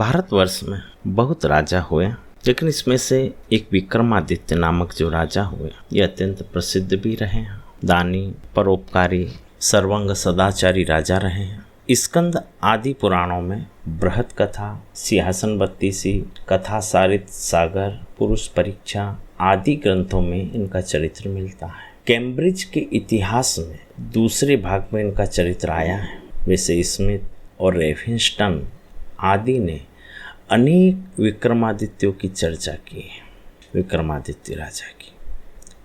भारतवर्ष में बहुत राजा हुए, लेकिन इसमें से एक विक्रमादित्य नामक जो राजा हुए ये अत्यंत प्रसिद्ध भी रहे हैं। दानी, परोपकारी, सर्वंग सदाचारी राजा रहे हैं। स्कंद आदि पुराणों में बृहत कथा, सिंहासन बत्तीसी, कथा सारित सागर, पुरुष परीक्षा आदि ग्रंथों में इनका चरित्र मिलता है। कैम्ब्रिज के इतिहास में दूसरे भाग में इनका चरित्र आया है। वैसे स्मिथ और रेफिंस्टन आदि ने अनेक विक्रमादित्यों की चर्चा की है, विक्रमादित्य राजा की।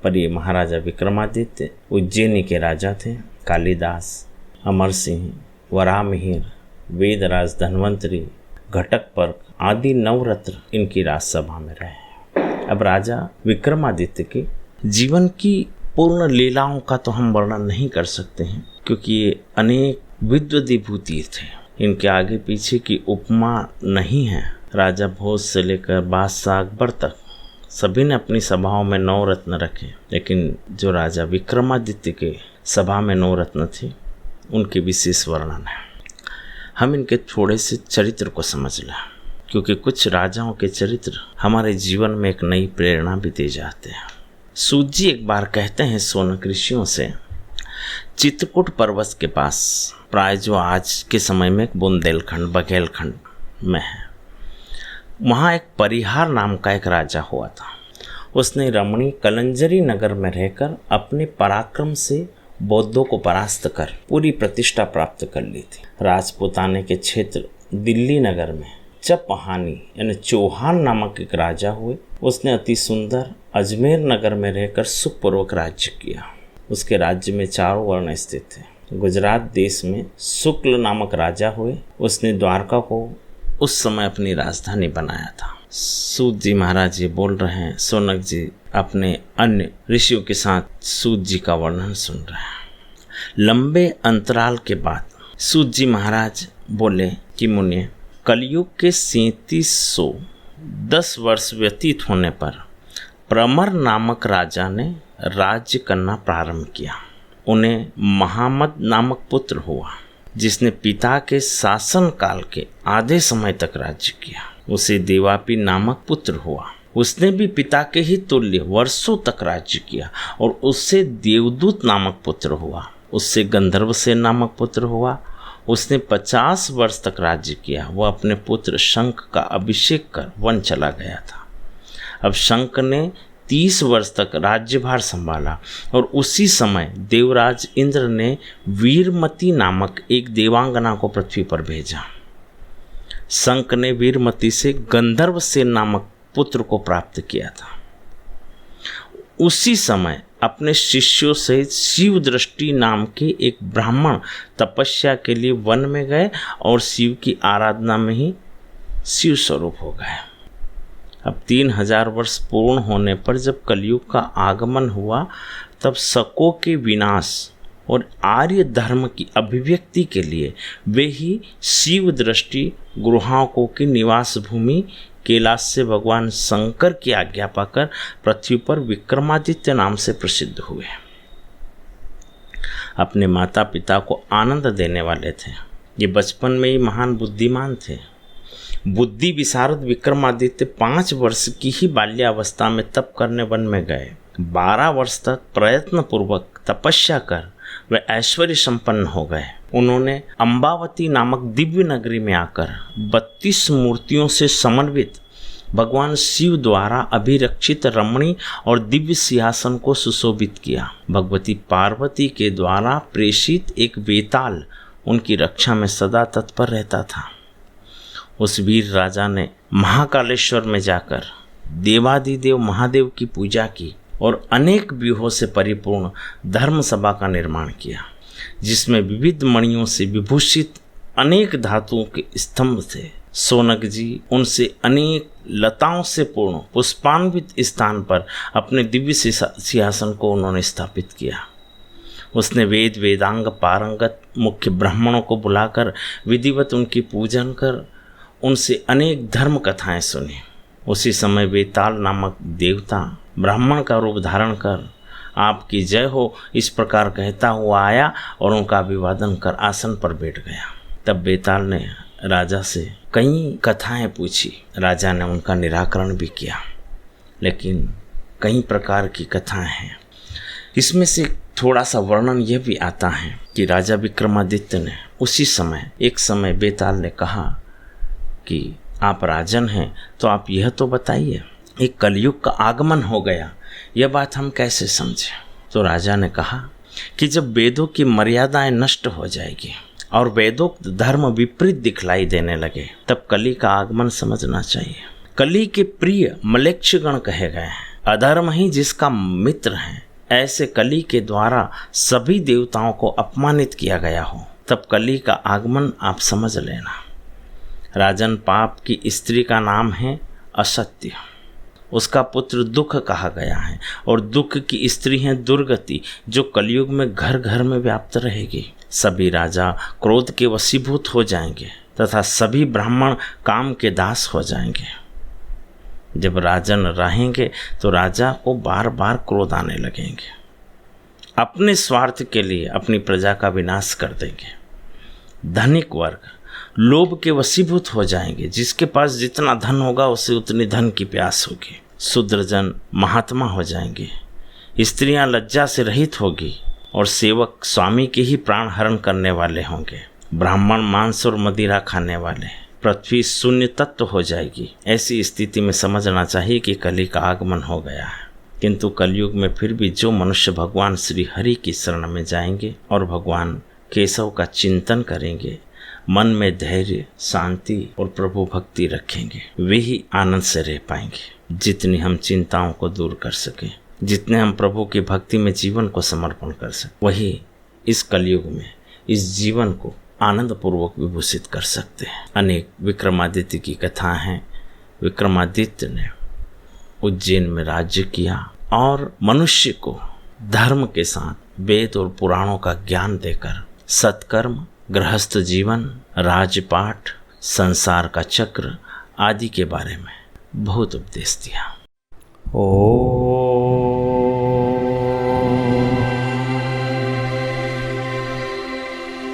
पर ये महाराजा विक्रमादित्य उज्जैनी के राजा थे। कालिदास, अमर सिंह, वराहमिहिर, वेदराज धन्वंतरी, घटकपर्क आदि नवरत्न इनकी राजसभा में रहे। अब राजा विक्रमादित्य के जीवन की पूर्ण लीलाओं का तो हम वर्णन नहीं कर सकते हैं, क्योंकि ये अनेक विद्वद्विभूति थे। इनके आगे पीछे की उपमा नहीं है। राजा भोज से लेकर बादशाह अकबर तक सभी ने अपनी सभाओं में 9 रत्न रखे, लेकिन जो राजा विक्रमादित्य के सभा में 9 रत्न थे उनके विशेष वर्णन है। हम इनके थोड़े से चरित्र को समझ लें, क्योंकि कुछ राजाओं के चरित्र हमारे जीवन में एक नई प्रेरणा भी दे जाते हैं। सूत जी एक बार कहते हैं शौनक ऋषियों से, चित्रकूट पर्वत के पास, प्राय जो आज के समय में बुंदेलखंड बघेलखंड में है, वहाँ एक परिहार नाम का एक राजा हुआ था। उसने रमणी कलंजरी नगर में रहकर अपने पराक्रम से बौद्धों को परास्त कर पूरी प्रतिष्ठा प्राप्त कर ली थी। राजपूताने के क्षेत्र दिल्ली नगर में चपहानी यानी चौहान नामक एक राजा हुए। उसने अति सुंदर अजमेर नगर में रहकर सुखपूर्वक राज्य किया। उसके राज्य में 4 वर्ण स्थित थे। गुजरात देश में शुक्ल नामक राजा हुए। उसने द्वारका को उस समय अपनी राजधानी बनाया था। सूत जी महाराज जी बोल रहे हैं, शौनक जी अपने अन्य ऋषियों के साथ सूत जी का वर्णन सुन रहे हैं। लंबे अंतराल के बाद सूत जी महाराज बोले कि मुने, कलयुग के 3710 वर्ष व्यतीत होने पर प्रमर नामक राजा ने राज्य करना प्रारंभ किया। उन्हें महामद नामक पुत्र हुआ, जिसने पिता के शासन काल के आधे समय तक राज्य किया। उसे देवापी नामक पुत्र हुआ। उसने भी पिता के ही तुल्य वर्षों तक राज्य किया। और उससे देवदूत नामक पुत्र हुआ। उससे गंधर्वसेन नामक पुत्र हुआ। उसने 50 वर्ष तक राज्य किया। वह अपने पुत्र शंख का अभिषेक कर वन चला गया था। अब शंख ने 30 वर्ष तक राज्यभार संभाला और उसी समय देवराज इंद्र ने वीरमती नामक एक देवांगना को पृथ्वी पर भेजा। शंख ने वीरमती से गंधर्वसेन नामक पुत्र को प्राप्त किया था। उसी समय अपने शिष्यों से शिव दृष्टि नाम के एक ब्राह्मण तपस्या के लिए वन में गए और शिव की आराधना में ही शिव स्वरूप हो गए। अब 3000 वर्ष पूर्ण होने पर जब कलयुग का आगमन हुआ, तब शकों के विनाश और आर्य धर्म की अभिव्यक्ति के लिए वे ही शिव दृष्टि गुहाओं की निवास भूमि कैलाश से भगवान शंकर की आज्ञा पाकर पृथ्वी पर विक्रमादित्य नाम से प्रसिद्ध हुए। अपने माता पिता को आनंद देने वाले थे। ये बचपन में ही महान बुद्धिमान थे। बुद्धि विशारद विक्रमादित्य 5 वर्ष की ही बाल्यावस्था में तप करने वन में गए। 12 वर्ष तक प्रयत्न पूर्वक तपस्या कर वे ऐश्वर्य संपन्न हो गए। उन्होंने अम्बावती नामक दिव्य नगरी में आकर 32 मूर्तियों से समन्वित भगवान शिव द्वारा अभिरक्षित रमणी और दिव्य सिंहासन को सुशोभित किया। भगवती पार्वती के द्वारा प्रेषित एक वेताल उनकी रक्षा में सदा तत्पर रहता था। उस वीर राजा ने महाकालेश्वर में जाकर देवादिदेव महादेव की पूजा की और अनेक व्यूहों से परिपूर्ण धर्म सभा का निर्माण किया, जिसमें विविध मणियों से विभूषित अनेक धातुओं के स्तंभ थे। शौनक जी उनसे अनेक लताओं से पूर्ण पुष्पान्वित स्थान पर अपने दिव्य सिंहासन को उन्होंने स्थापित किया। उसने वेद वेदांग पारंगत मुख्य ब्राह्मणों को बुलाकर विधिवत उनकी पूजन कर उनसे अनेक धर्म कथाएं सुनी। उसी समय वेताल नामक देवता ब्राह्मण का रूप धारण कर आपकी जय हो इस प्रकार कहता हुआ आया और उनका अभिवादन कर आसन पर बैठ गया। तब वेताल ने राजा से कई कथाएं पूछी, राजा ने उनका निराकरण भी किया, लेकिन कई प्रकार की कथाएं हैं। इसमें से थोड़ा सा वर्णन यह भी आता है कि राजा विक्रमादित्य ने उसी समय एक समय बेताल ने कहा कि आप राजन हैं तो आप यह तो बताइए, एक कलयुग का आगमन हो गया, यह बात हम कैसे समझें। तो राजा ने कहा कि जब वेदों की मर्यादाएं नष्ट हो जाएगी और वेदोक्त धर्म विपरीत दिखलाई देने लगे, तब कली का आगमन समझना चाहिए। कली के प्रिय मलेच्छगण कहे गए हैं, अधर्म ही जिसका मित्र है। ऐसे कली के द्वारा सभी देवताओं को अपमानित किया गया हो, तब कली का आगमन आप समझ लेना। राजन, पाप की स्त्री का नाम है असत्य, उसका पुत्र दुख कहा गया है, और दुख की स्त्री है दुर्गति, जो कलयुग में घर घर में व्याप्त रहेगी। सभी राजा क्रोध के वशीभूत हो जाएंगे तथा सभी ब्राह्मण काम के दास हो जाएंगे। जब राजन रहेंगे तो राजा को बार बार क्रोध आने लगेंगे, अपने स्वार्थ के लिए अपनी प्रजा का विनाश कर देंगे। धनिक वर्ग लोभ के वशीभूत हो जाएंगे, जिसके पास जितना धन होगा उसे उतनी धन की प्यास होगी। शूद्रजन महात्मा हो जाएंगे, स्त्रियां लज्जा से रहित होगी और सेवक स्वामी के ही प्राण हरण करने वाले होंगे। ब्राह्मण मांस और मदिरा खाने वाले, पृथ्वी शून्य तत्व हो जाएगी। ऐसी स्थिति में समझना चाहिए कि कली का आगमन हो गया है। किंतु कलयुग में फिर भी जो मनुष्य भगवान श्री हरि की शरण में जाएंगे और भगवान केशव का चिंतन करेंगे, मन में धैर्य, शांति और प्रभु भक्ति रखेंगे, वे ही आनंद से रह पाएंगे। जितनी हम चिंताओं को दूर कर सकें, जितने हम प्रभु की भक्ति में जीवन को समर्पण कर सकें, वही इस कलयुग में इस जीवन को आनंद पूर्वक विभूषित कर सकते हैं। अनेक विक्रमादित्य की कथा हैं। विक्रमादित्य ने उज्जैन में राज्य किया और मनुष्य को धर्म के साथ वेद और पुराणों का ज्ञान देकर सत्कर्म, गृहस्थ जीवन, राजपाट, संसार का चक्र आदि के बारे में बहुत उपदेश दिया।